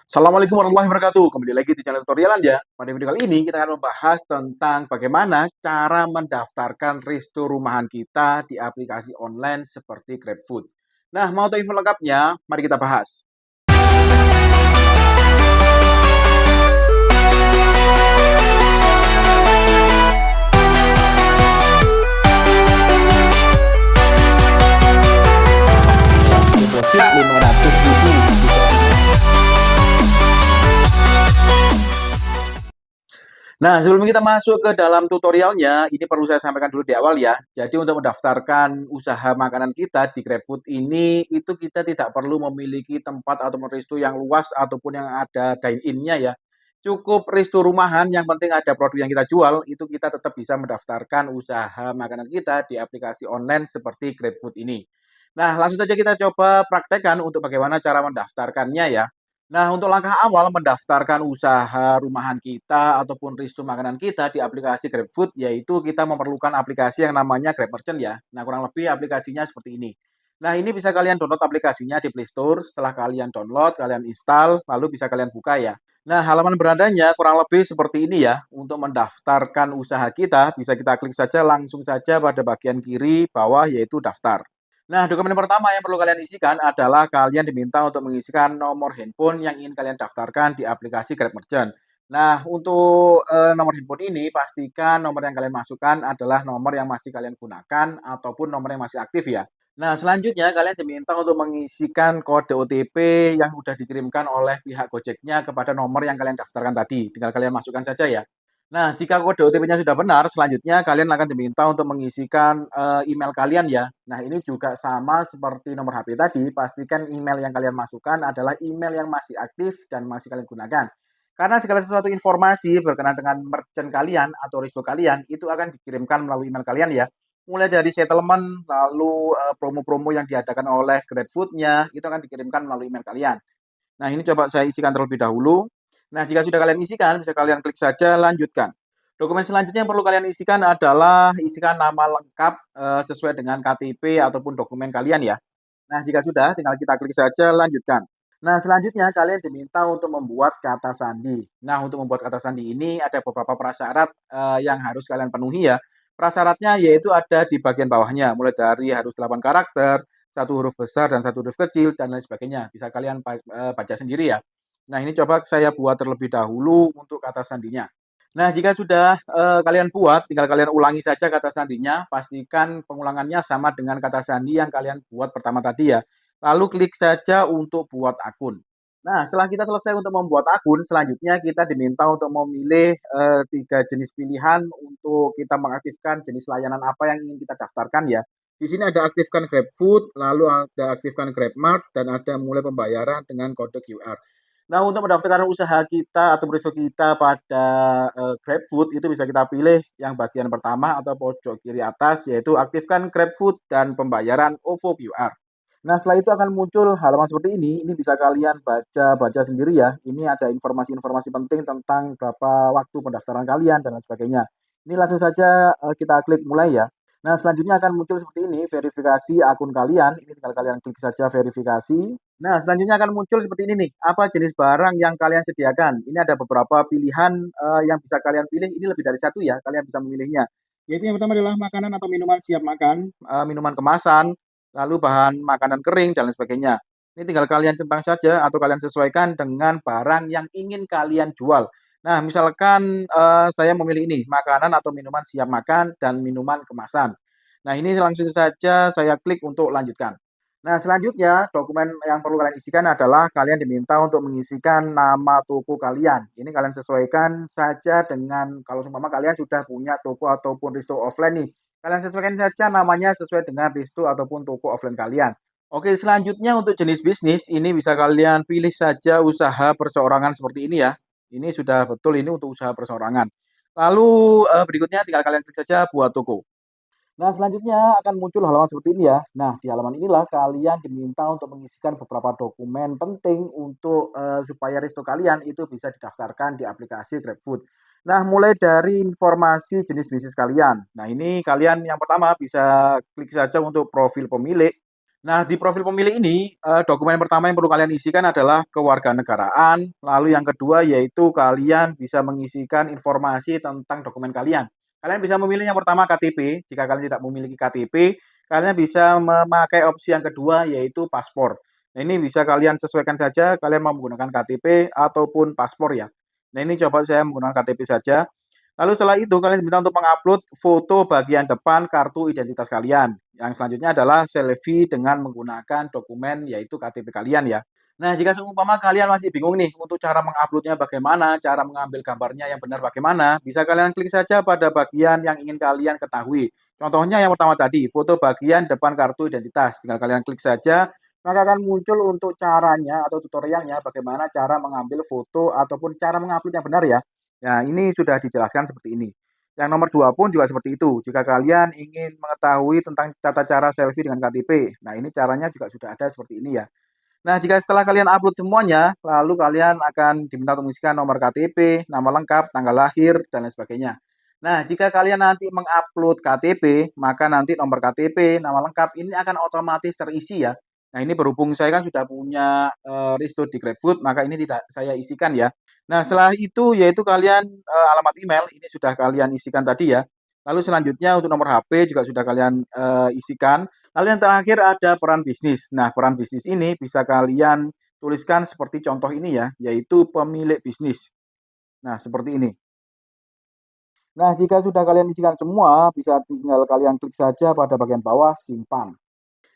Assalamualaikum warahmatullahi wabarakatuh. Kembali lagi di channel tutorialan ya. Pada video kali ini kita akan membahas tentang bagaimana cara mendaftarkan resto rumahan kita di aplikasi online seperti GrabFood. Nah, mau tahu info lengkapnya? Mari kita bahas. Deposit 500.000. Nah, sebelum kita masuk ke dalam tutorialnya, ini perlu saya sampaikan dulu di awal ya. Jadi untuk mendaftarkan usaha makanan kita di GrabFood ini, itu kita tidak perlu memiliki tempat atau resto yang luas ataupun yang ada dine-in-nya ya. Cukup resto rumahan, yang penting ada produk yang kita jual, itu kita tetap bisa mendaftarkan usaha makanan kita di aplikasi online seperti GrabFood ini. Nah, langsung saja kita coba praktekkan untuk bagaimana cara mendaftarkannya ya. Nah, untuk langkah awal mendaftarkan usaha rumahan kita ataupun resto makanan kita di aplikasi GrabFood, yaitu kita memerlukan aplikasi yang namanya Grab Merchant ya. Nah, kurang lebih aplikasinya seperti ini. Nah, ini bisa kalian download aplikasinya di Play Store. Setelah kalian download, kalian install, lalu bisa kalian buka ya. Nah, halaman beradanya kurang lebih seperti ini ya. Untuk mendaftarkan usaha kita, bisa kita klik saja langsung saja pada bagian kiri bawah yaitu daftar. Nah, dokumen pertama yang perlu kalian isikan adalah kalian diminta untuk mengisikan nomor handphone yang ingin kalian daftarkan di aplikasi Grab Merchant. Nah, untuk nomor handphone ini pastikan nomor yang kalian masukkan adalah nomor yang masih kalian gunakan ataupun nomor yang masih aktif ya. Nah, selanjutnya kalian diminta untuk mengisikan kode OTP yang sudah dikirimkan oleh pihak Gojeknya kepada nomor yang kalian daftarkan tadi. Tinggal kalian masukkan saja ya. Nah, jika kode OTP-nya sudah benar, selanjutnya kalian akan diminta untuk mengisikan, email kalian ya. Nah, ini juga sama seperti nomor HP tadi, pastikan email yang kalian masukkan adalah email yang masih aktif dan masih kalian gunakan. Karena segala sesuatu informasi berkenaan dengan merchant kalian atau resto kalian, itu akan dikirimkan melalui email kalian ya. Mulai dari settlement, lalu, promo-promo yang diadakan oleh GrabFood-nya, itu akan dikirimkan melalui email kalian. Nah, ini coba saya isikan terlebih dahulu. Nah, jika sudah kalian isikan, bisa kalian klik saja lanjutkan. Dokumen selanjutnya yang perlu kalian isikan adalah isikan nama lengkap sesuai dengan KTP ataupun dokumen kalian ya. Nah, jika sudah, tinggal kita klik saja lanjutkan. Nah, selanjutnya kalian diminta untuk membuat kata sandi. Nah, untuk membuat kata sandi ini ada beberapa prasyarat yang harus kalian penuhi ya. Prasyaratnya yaitu ada di bagian bawahnya, mulai dari harus 8 karakter, satu huruf besar dan satu huruf kecil dan lain sebagainya. Bisa kalian baca sendiri ya. Nah, ini coba saya buat terlebih dahulu untuk kata sandinya. Nah, jika sudah, kalian buat, tinggal kalian ulangi saja kata sandinya, pastikan pengulangannya sama dengan kata sandi yang kalian buat pertama tadi ya. Lalu klik saja untuk buat akun. Nah, setelah kita selesai untuk membuat akun, selanjutnya kita diminta untuk memilih, 3 jenis pilihan untuk kita mengaktifkan jenis layanan apa yang ingin kita daftarkan ya. Di sini ada aktifkan GrabFood, lalu ada aktifkan GrabMart, dan ada mulai pembayaran dengan kode QR. Nah, untuk mendaftarkan usaha kita atau resto kita pada, GrabFood itu bisa kita pilih yang bagian pertama atau pojok kiri atas, yaitu aktifkan GrabFood dan pembayaran OVO QR. Nah, setelah itu akan muncul halaman seperti ini bisa kalian baca-baca sendiri ya. Ini ada informasi-informasi penting tentang berapa waktu pendaftaran kalian dan lain sebagainya. Ini langsung saja, kita klik mulai ya. Nah, selanjutnya akan muncul seperti ini, verifikasi akun kalian. Ini tinggal kalian klik saja verifikasi. Nah, selanjutnya akan muncul seperti ini nih, apa jenis barang yang kalian sediakan. Ini ada beberapa pilihan, yang bisa kalian pilih, ini lebih dari satu ya, kalian bisa memilihnya. Yaitu yang pertama adalah makanan atau minuman siap makan, minuman kemasan, lalu bahan makanan kering, dan lain sebagainya. Ini tinggal kalian centang saja atau kalian sesuaikan dengan barang yang ingin kalian jual. Nah, misalkan, saya memilih ini, makanan atau minuman siap makan dan minuman kemasan. Nah, ini langsung saja saya klik untuk lanjutkan. Nah, selanjutnya dokumen yang perlu kalian isikan adalah kalian diminta untuk mengisikan nama toko kalian. Ini kalian sesuaikan saja dengan kalau seumpama kalian sudah punya toko ataupun resto offline nih. Kalian sesuaikan saja namanya sesuai dengan resto ataupun toko offline kalian. Oke, selanjutnya untuk jenis bisnis ini bisa kalian pilih saja usaha perseorangan seperti ini ya. Ini sudah betul ini untuk usaha perseorangan. Lalu berikutnya tinggal kalian klik saja buat toko. Nah, selanjutnya akan muncul halaman seperti ini ya. Nah, di halaman inilah kalian diminta untuk mengisikan beberapa dokumen penting untuk supaya resto kalian itu bisa didaftarkan di aplikasi GrabFood. Nah, mulai dari informasi jenis bisnis kalian. Nah, ini kalian yang pertama bisa klik saja untuk profil pemilik. Nah, di profil pemilih ini, dokumen pertama yang perlu kalian isikan adalah kewarganegaraan, lalu yang kedua yaitu kalian bisa mengisikan informasi tentang dokumen kalian. Kalian bisa memilih yang pertama KTP, jika kalian tidak memiliki KTP, kalian bisa memakai opsi yang kedua yaitu paspor. Nah, ini bisa kalian sesuaikan saja, kalian mau menggunakan KTP ataupun paspor ya. Nah, ini coba saya menggunakan KTP saja. Lalu setelah itu kalian diminta untuk mengupload foto bagian depan kartu identitas kalian. Yang selanjutnya adalah selfie dengan menggunakan dokumen yaitu KTP kalian ya. Nah, jika seumpama kalian masih bingung nih untuk cara menguploadnya bagaimana, cara mengambil gambarnya yang benar bagaimana, bisa kalian klik saja pada bagian yang ingin kalian ketahui. Contohnya yang pertama tadi, foto bagian depan kartu identitas. Tinggal kalian klik saja, maka akan muncul untuk caranya atau tutorialnya bagaimana cara mengambil foto ataupun cara mengupload yang benar ya. Nah, ini sudah dijelaskan seperti ini. Yang nomor 2 pun juga seperti itu. Jika kalian ingin mengetahui tentang tata cara selfie dengan KTP, nah ini caranya juga sudah ada seperti ini ya. Nah, jika setelah kalian upload semuanya, lalu kalian akan diminta untuk mengisikan nomor KTP, nama lengkap, tanggal lahir, dan lain sebagainya. Nah, jika kalian nanti mengupload KTP, maka nanti nomor KTP, nama lengkap ini akan otomatis terisi ya. Nah, ini berhubung saya kan sudah punya resto di GrabFood, maka ini tidak saya isikan ya. Nah, setelah itu yaitu kalian alamat email ini sudah kalian isikan tadi ya. Lalu selanjutnya untuk nomor HP juga sudah kalian isikan. Lalu yang terakhir ada peran bisnis. Nah, peran bisnis ini bisa kalian tuliskan seperti contoh ini ya, yaitu pemilik bisnis. Nah, seperti ini. Nah, jika sudah kalian isikan semua, bisa tinggal kalian klik saja pada bagian bawah simpan.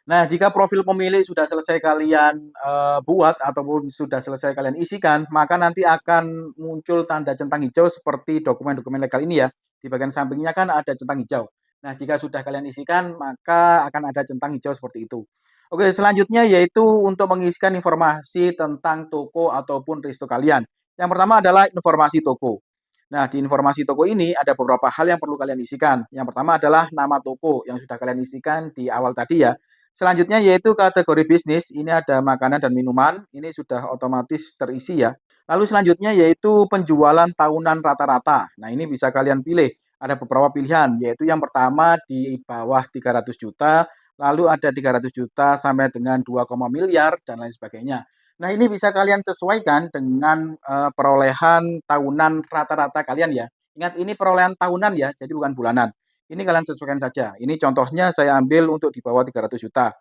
Nah, jika profil pemilih sudah selesai kalian buat ataupun sudah selesai kalian isikan, maka nanti akan muncul tanda centang hijau seperti dokumen-dokumen legal ini ya. Di bagian sampingnya kan ada centang hijau. Nah, jika sudah kalian isikan, maka akan ada centang hijau seperti itu. Oke, selanjutnya yaitu untuk mengisikan informasi tentang toko ataupun resto kalian. Yang pertama adalah informasi toko. Nah, di informasi toko ini ada beberapa hal yang perlu kalian isikan. Yang pertama adalah nama toko yang sudah kalian isikan di awal tadi ya. Selanjutnya yaitu kategori bisnis, ini ada makanan dan minuman, ini sudah otomatis terisi ya. Lalu selanjutnya yaitu penjualan tahunan rata-rata. Nah, ini bisa kalian pilih. Ada beberapa pilihan, yaitu yang pertama di bawah 300 juta, lalu ada 300 juta sampai dengan 2, miliar dan lain sebagainya. Nah, ini bisa kalian sesuaikan dengan perolehan tahunan rata-rata kalian ya. Ingat ini perolehan tahunan ya, jadi bukan bulanan. Ini kalian sesuaikan saja. Ini contohnya saya ambil untuk di bawah 300 juta.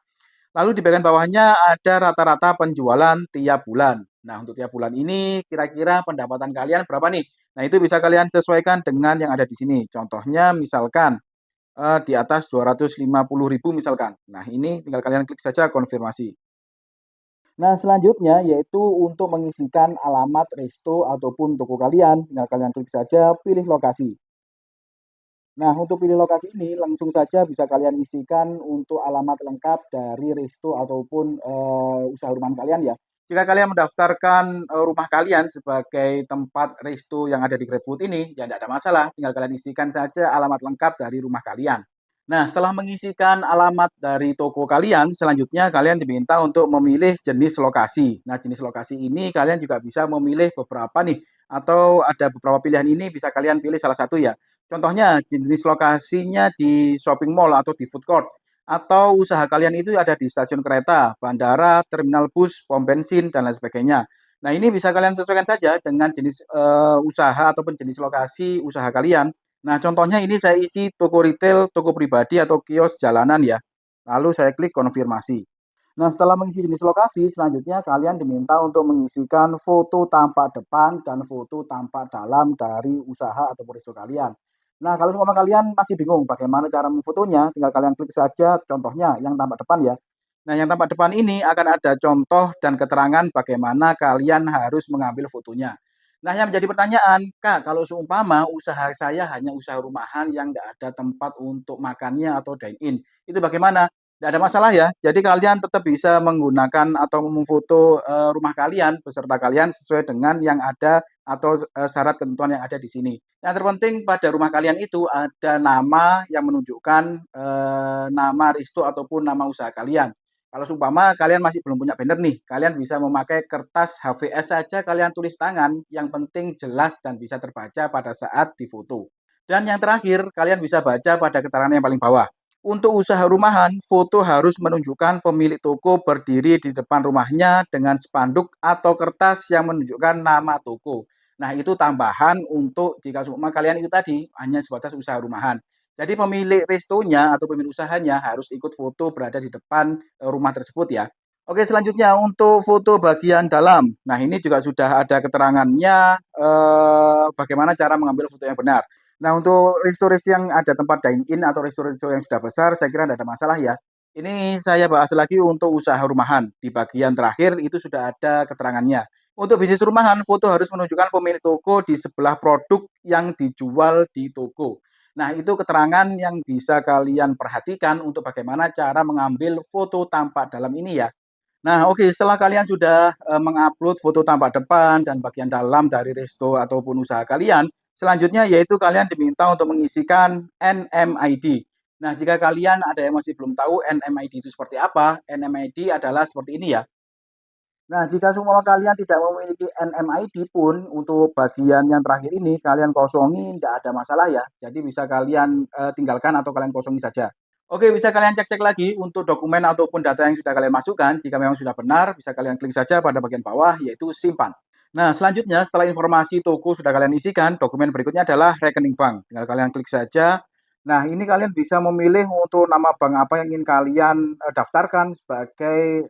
Lalu di bagian bawahnya ada rata-rata penjualan tiap bulan. Nah, untuk tiap bulan ini kira-kira pendapatan kalian berapa nih? Nah, itu bisa kalian sesuaikan dengan yang ada di sini. Contohnya misalkan di atas 250.000 misalkan. Nah, ini tinggal kalian klik saja konfirmasi. Nah, selanjutnya yaitu untuk mengisikan alamat resto ataupun toko kalian, tinggal kalian klik saja pilih lokasi. Nah, untuk pilih lokasi ini langsung saja bisa kalian isikan untuk alamat lengkap dari resto ataupun usaha rumahan kalian ya. Jika kalian mendaftarkan rumah kalian sebagai tempat resto yang ada di GrabFood ini, ya tidak ada masalah, tinggal kalian isikan saja alamat lengkap dari rumah kalian. Nah, setelah mengisikan alamat dari toko kalian, selanjutnya kalian diminta untuk memilih jenis lokasi. Nah, jenis lokasi ini kalian juga bisa memilih beberapa nih, atau ada beberapa pilihan ini bisa kalian pilih salah satu ya. Contohnya jenis lokasinya di shopping mall atau di food court, atau usaha kalian itu ada di stasiun kereta, bandara, terminal bus, pom bensin, dan lain sebagainya. Nah, ini bisa kalian sesuaikan saja dengan jenis usaha ataupun jenis lokasi usaha kalian. Nah, contohnya ini saya isi toko retail, toko pribadi, atau kios jalanan ya. Lalu saya klik konfirmasi. Nah, setelah mengisi jenis lokasi, selanjutnya kalian diminta untuk mengisikan foto tampak depan dan foto tampak dalam dari usaha atau resto kalian. Nah, kalau semua kalian masih bingung bagaimana cara memfotonya, tinggal kalian klik saja contohnya yang tampak depan ya. Nah, yang tampak depan ini akan ada contoh dan keterangan bagaimana kalian harus mengambil fotonya. Nah, yang menjadi pertanyaan, Kak, kalau seumpama usaha saya hanya usaha rumahan yang tidak ada tempat untuk makannya atau dine in, itu bagaimana? Tidak ada masalah ya. Jadi kalian tetap bisa menggunakan atau memfoto rumah kalian beserta kalian sesuai dengan yang ada atau syarat ketentuan yang ada di sini. Yang terpenting pada rumah kalian itu ada nama yang menunjukkan nama resto ataupun nama usaha kalian. Kalau seumpama kalian masih belum punya banner nih, kalian bisa memakai kertas HVS saja kalian tulis tangan, yang penting jelas dan bisa terbaca pada saat difoto. Dan yang terakhir, kalian bisa baca pada keterangan yang paling bawah. Untuk usaha rumahan, foto harus menunjukkan pemilik toko berdiri di depan rumahnya dengan spanduk atau kertas yang menunjukkan nama toko. Nah, itu tambahan untuk jika seumpama kalian itu tadi hanya sebatas usaha rumahan. Jadi pemilik restonya atau pemilik usahanya harus ikut foto berada di depan rumah tersebut ya. Oke, selanjutnya untuk foto bagian dalam. Nah, ini juga sudah ada keterangannya bagaimana cara mengambil foto yang benar. Nah, untuk resto-resto yang ada tempat dine-in atau resto-resto yang sudah besar, saya kira tidak ada masalah ya. Ini saya bahas lagi untuk usaha rumahan. Di bagian terakhir itu sudah ada keterangannya. Untuk bisnis rumahan, foto harus menunjukkan pemilik toko di sebelah produk yang dijual di toko. Nah, itu keterangan yang bisa kalian perhatikan untuk bagaimana cara mengambil foto tampak dalam ini ya. Nah, oke, setelah kalian sudah mengupload foto tampak depan dan bagian dalam dari resto ataupun usaha kalian, selanjutnya yaitu kalian diminta untuk mengisikan NMID. Nah, jika kalian ada yang masih belum tahu NMID itu seperti apa, NMID adalah seperti ini ya. Nah, jika semua kalian tidak memiliki NMID pun untuk bagian yang terakhir ini kalian kosongi, tidak ada masalah ya. Jadi bisa kalian tinggalkan atau kalian kosongi saja. Oke, bisa kalian cek-cek lagi untuk dokumen ataupun data yang sudah kalian masukkan. Jika memang sudah benar, bisa kalian klik saja pada bagian bawah, yaitu simpan. Nah, selanjutnya setelah informasi toko sudah kalian isikan, dokumen berikutnya adalah rekening bank. Tinggal kalian klik saja. Nah, ini kalian bisa memilih untuk nama bank apa yang ingin kalian daftarkan sebagai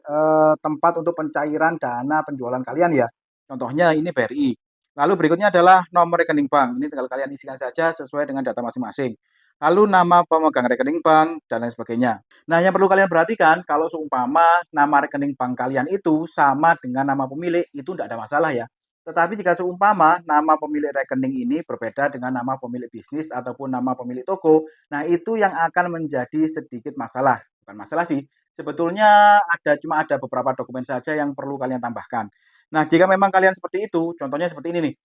tempat untuk pencairan dana penjualan kalian ya. Contohnya ini BRI. Lalu berikutnya adalah nomor rekening bank. Ini tinggal kalian isikan saja sesuai dengan data masing-masing. Lalu nama pemegang rekening bank dan lain sebagainya. Nah, yang perlu kalian perhatikan kalau seumpama nama rekening bank kalian itu sama dengan nama pemilik, itu tidak ada masalah ya. Tetapi jika seumpama nama pemilik rekening ini berbeda dengan nama pemilik bisnis ataupun nama pemilik toko, nah itu yang akan menjadi sedikit masalah. Bukan masalah sih, sebetulnya cuma ada beberapa dokumen saja yang perlu kalian tambahkan. Nah, jika memang kalian seperti itu, contohnya seperti ini nih.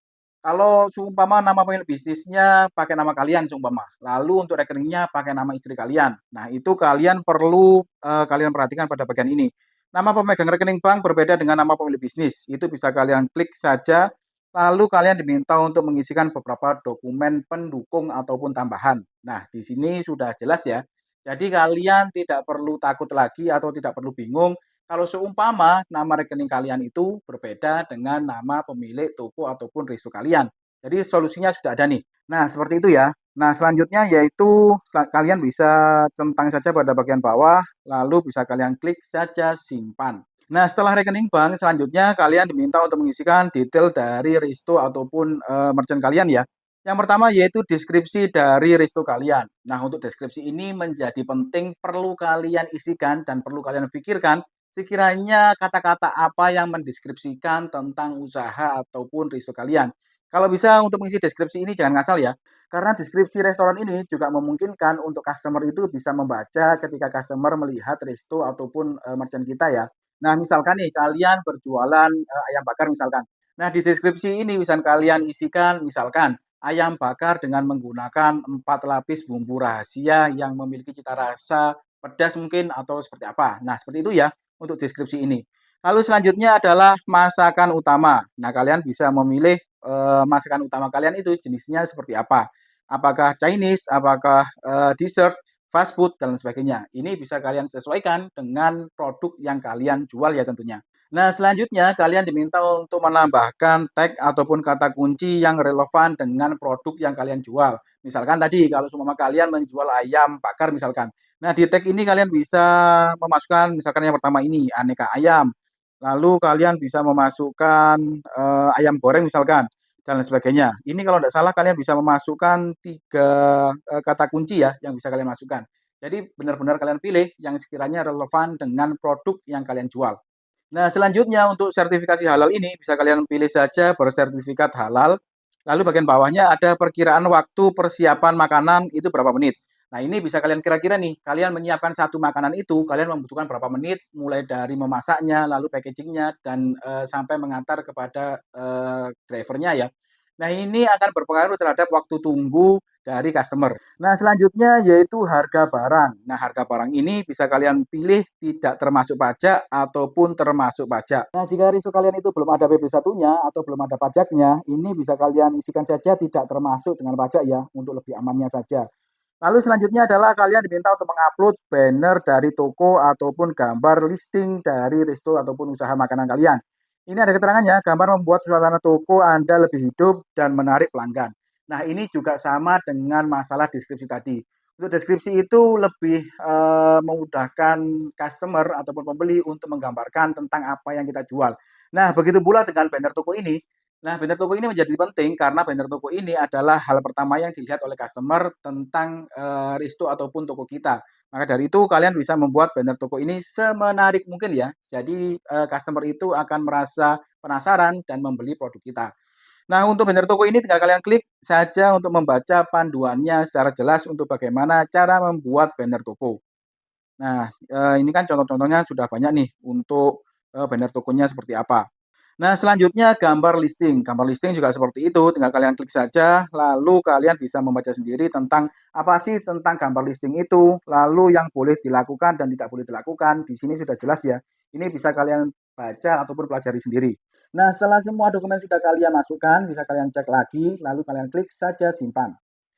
Kalau seumpama nama pemilik bisnisnya pakai nama kalian seumpama, lalu untuk rekeningnya pakai nama istri kalian. Nah, itu kalian perlu kalian perhatikan pada bagian ini. Nama pemegang rekening bank berbeda dengan nama pemilik bisnis. Itu bisa kalian klik saja, lalu kalian diminta untuk mengisikan beberapa dokumen pendukung ataupun tambahan. Nah, di sini sudah jelas ya. Jadi kalian tidak perlu takut lagi atau tidak perlu bingung kalau seumpama nama rekening kalian itu berbeda dengan nama pemilik toko ataupun resto kalian. Jadi solusinya sudah ada nih. Nah, seperti itu ya. Nah, selanjutnya yaitu kalian bisa centang saja pada bagian bawah, lalu bisa kalian klik saja simpan. Nah, setelah rekening bank, selanjutnya kalian diminta untuk mengisikan detail dari resto ataupun merchant kalian ya. Yang pertama yaitu deskripsi dari resto kalian. Nah, untuk deskripsi ini menjadi penting, perlu kalian isikan dan perlu kalian pikirkan sekiranya kata-kata apa yang mendeskripsikan tentang usaha ataupun resto kalian. Kalau bisa untuk mengisi deskripsi ini jangan ngasal ya, karena deskripsi restoran ini juga memungkinkan untuk customer itu bisa membaca ketika customer melihat resto ataupun merchant kita ya. Nah, misalkan nih kalian berjualan ayam bakar misalkan. Nah, di deskripsi ini bisa kalian isikan misalkan ayam bakar dengan menggunakan 4 lapis bumbu rahasia yang memiliki cita rasa pedas mungkin atau seperti apa. Nah, seperti itu ya untuk deskripsi ini. Lalu selanjutnya adalah masakan utama. Nah, kalian bisa memilih masakan utama kalian itu jenisnya seperti apa. Apakah Chinese, apakah dessert, fast food, dan sebagainya. Ini bisa kalian sesuaikan dengan produk yang kalian jual ya tentunya. Nah, selanjutnya kalian diminta untuk menambahkan tag ataupun kata kunci yang relevan dengan produk yang kalian jual. Misalkan tadi kalau semua kalian menjual ayam bakar misalkan. Nah, di tag ini kalian bisa memasukkan misalkan yang pertama ini aneka ayam. Lalu kalian bisa memasukkan ayam goreng misalkan dan lain sebagainya. Ini kalau tidak salah kalian bisa memasukkan 3 kata kunci ya yang bisa kalian masukkan. Jadi benar-benar kalian pilih yang sekiranya relevan dengan produk yang kalian jual. Nah, selanjutnya untuk sertifikasi halal ini bisa kalian pilih saja bersertifikat halal. Lalu bagian bawahnya ada perkiraan waktu persiapan makanan itu berapa menit. Nah, ini bisa kalian kira-kira nih, kalian menyiapkan satu makanan itu, kalian membutuhkan berapa menit, mulai dari memasaknya, lalu packagingnya, dan sampai mengantar kepada drivernya ya. Nah, ini akan berpengaruh terhadap waktu tunggu dari customer. Nah, selanjutnya yaitu harga barang. Nah, harga barang ini bisa kalian pilih tidak termasuk pajak ataupun termasuk pajak. Nah, jika risiko kalian itu belum ada PP1-nya atau belum ada pajaknya, ini bisa kalian isikan saja tidak termasuk dengan pajak ya, untuk lebih amannya saja. Lalu selanjutnya adalah kalian diminta untuk mengupload banner dari toko ataupun gambar listing dari resto ataupun usaha makanan kalian. Ini ada keterangannya, gambar membuat suasana toko Anda lebih hidup dan menarik pelanggan. Nah, ini juga sama dengan masalah deskripsi tadi. Untuk deskripsi itu lebih memudahkan customer ataupun pembeli untuk menggambarkan tentang apa yang kita jual. Nah, begitu pula dengan banner toko ini. Nah, banner toko ini menjadi penting karena banner toko ini adalah hal pertama yang dilihat oleh customer tentang, resto ataupun toko kita. Maka dari itu kalian bisa membuat banner toko ini semenarik mungkin ya. Jadi, customer itu akan merasa penasaran dan membeli produk kita. Nah, untuk banner toko ini tinggal kalian klik saja untuk membaca panduannya secara jelas untuk bagaimana cara membuat banner toko. Nah, ini kan contoh-contohnya sudah banyak nih untuk, banner tokonya seperti apa. Nah, selanjutnya gambar listing. Gambar listing juga seperti itu, tinggal kalian klik saja, lalu kalian bisa membaca sendiri tentang apa sih tentang gambar listing itu, lalu yang boleh dilakukan dan tidak boleh dilakukan. Di sini sudah jelas ya. Ini bisa kalian baca ataupun pelajari sendiri. Nah, setelah semua dokumen sudah kalian masukkan, bisa kalian cek lagi, lalu kalian klik saja simpan.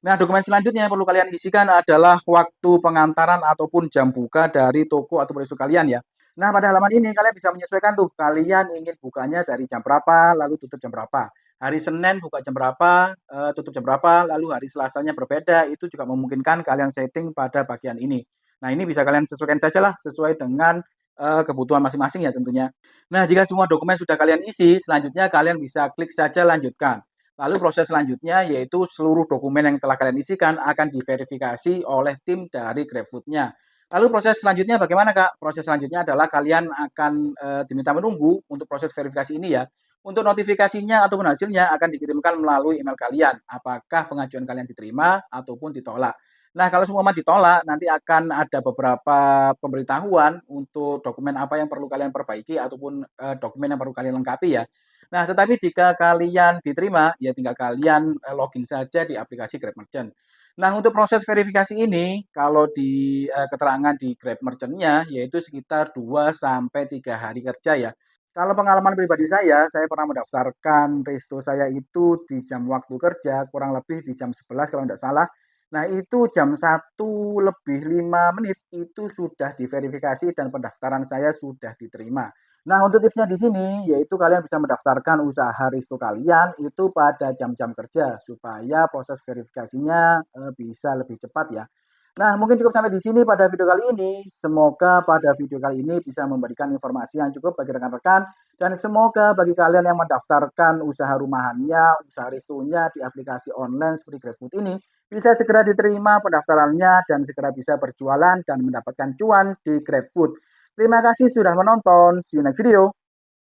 Nah, dokumen selanjutnya yang perlu kalian isikan adalah waktu pengantaran ataupun jam buka dari toko atau resto kalian ya. Nah, pada halaman ini kalian bisa menyesuaikan tuh, kalian ingin bukanya dari jam berapa, lalu tutup jam berapa. Hari Senin buka jam berapa, tutup jam berapa, lalu hari Selasanya berbeda, itu juga memungkinkan kalian setting pada bagian ini. Nah, ini bisa kalian sesuaikan sajalah sesuai dengan kebutuhan masing-masing ya tentunya. Nah, jika semua dokumen sudah kalian isi, selanjutnya kalian bisa klik saja lanjutkan. Lalu proses selanjutnya yaitu seluruh dokumen yang telah kalian isikan akan diverifikasi oleh tim dari GrabFood-nya. Lalu proses selanjutnya bagaimana, Kak? Proses selanjutnya adalah kalian akan, diminta menunggu untuk proses verifikasi ini ya. Untuk notifikasinya ataupun hasilnya akan dikirimkan melalui email kalian, apakah pengajuan kalian diterima ataupun ditolak. Nah, kalau semua ditolak, nanti akan ada beberapa pemberitahuan untuk dokumen apa yang perlu kalian perbaiki ataupun, dokumen yang perlu kalian lengkapi ya. Nah, tetapi jika kalian diterima, ya tinggal kalian, login saja di aplikasi Grab Merchant. Nah, untuk proses verifikasi ini, kalau di, keterangan di Grab Merchant-nya, yaitu sekitar 2 sampai 3 hari kerja ya. Kalau pengalaman pribadi saya pernah mendaftarkan resto saya itu di jam waktu kerja, kurang lebih di jam 11 kalau tidak salah. Nah, itu jam 1 lebih 5 menit, itu sudah diverifikasi dan pendaftaran saya sudah diterima. Nah, untuk tipsnya di sini, yaitu kalian bisa mendaftarkan usaha resto kalian itu pada jam-jam kerja, supaya proses verifikasinya bisa lebih cepat ya. Nah, mungkin cukup sampai di sini pada video kali ini. Semoga pada video kali ini bisa memberikan informasi yang cukup bagi rekan-rekan. Dan semoga bagi kalian yang mendaftarkan usaha rumahannya, usaha restonya di aplikasi online seperti GrabFood ini, bisa segera diterima pendaftarannya dan segera bisa berjualan dan mendapatkan cuan di GrabFood. Terima kasih sudah menonton. See you next video.